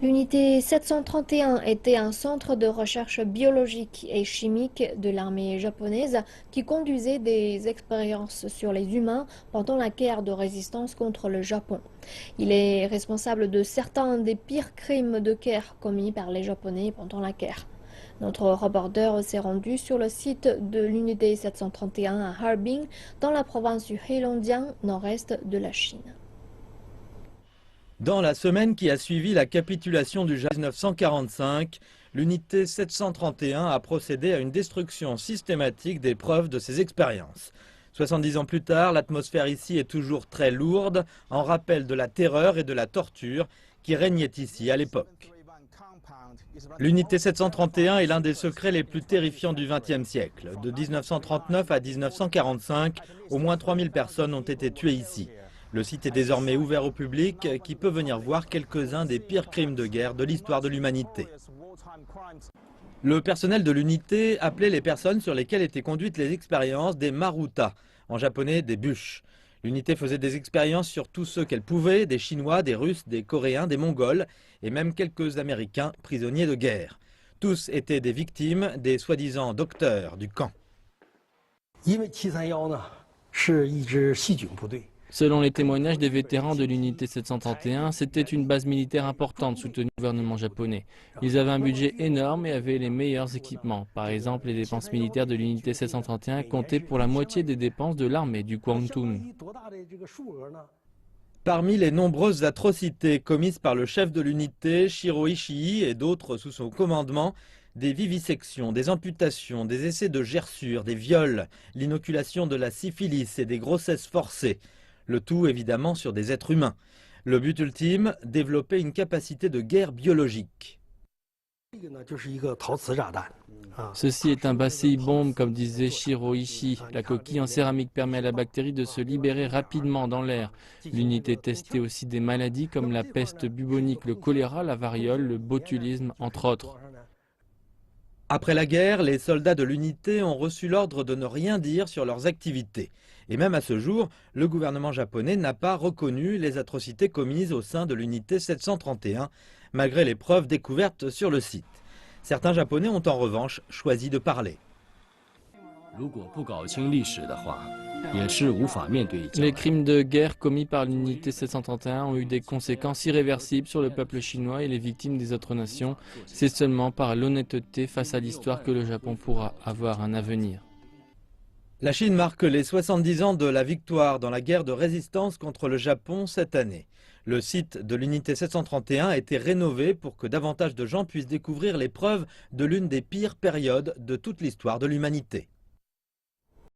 L'unité 731 était un centre de recherche biologique et chimique de l'armée japonaise qui conduisait des expériences sur les humains pendant la guerre de résistance contre le Japon. Il est responsable de certains des pires crimes de guerre commis par les Japonais pendant la guerre. Notre reporter s'est rendu sur le site de l'unité 731 à Harbin, dans la province du Heilongjiang, nord-est de la Chine. Dans la semaine qui a suivi la capitulation du Japon en 1945, l'unité 731 a procédé à une destruction systématique des preuves de ses expériences. 70 ans plus tard, l'atmosphère ici est toujours très lourde, en rappel de la terreur et de la torture qui régnaient ici à l'époque. L'unité 731 est l'un des secrets les plus terrifiants du XXe siècle. De 1939 à 1945, au moins 3000 personnes ont été tuées ici. Le site est désormais ouvert au public qui peut venir voir quelques-uns des pires crimes de guerre de l'histoire de l'humanité. Le personnel de l'unité appelait les personnes sur lesquelles étaient conduites les expériences des maruta, en japonais des bûches. L'unité faisait des expériences sur tous ceux qu'elle pouvait, des Chinois, des Russes, des Coréens, des Mongols et même quelques Américains prisonniers de guerre. Tous étaient des victimes des soi-disant docteurs du camp. Selon les témoignages des vétérans de l'unité 731, c'était une base militaire importante soutenue du gouvernement japonais. Ils avaient un budget énorme et avaient les meilleurs équipements. Par exemple, les dépenses militaires de l'unité 731 comptaient pour la moitié des dépenses de l'armée du Kwangtung. Parmi les nombreuses atrocités commises par le chef de l'unité, Shiro Ishii, et d'autres sous son commandement, des vivisections, des amputations, des essais de gerçure, des viols, l'inoculation de la syphilis et des grossesses forcées. Le tout évidemment sur des êtres humains. Le but ultime, développer une capacité de guerre biologique. Ceci est un bacille-bombe, comme disait Shiro Ishii. La coquille en céramique permet à la bactérie de se libérer rapidement dans l'air. L'unité testait aussi des maladies comme la peste bubonique, le choléra, la variole, le botulisme, entre autres. Après la guerre, les soldats de l'unité ont reçu l'ordre de ne rien dire sur leurs activités. Et même à ce jour, le gouvernement japonais n'a pas reconnu les atrocités commises au sein de l'unité 731, malgré les preuves découvertes sur le site. Certains Japonais ont en revanche choisi de parler. Les crimes de guerre commis par l'unité 731 ont eu des conséquences irréversibles sur le peuple chinois et les victimes des autres nations. C'est seulement par l'honnêteté face à l'histoire que le Japon pourra avoir un avenir. La Chine marque les 70 ans de la victoire dans la guerre de résistance contre le Japon cette année. Le site de l'unité 731 a été rénové pour que davantage de gens puissent découvrir les preuves de l'une des pires périodes de toute l'histoire de l'humanité.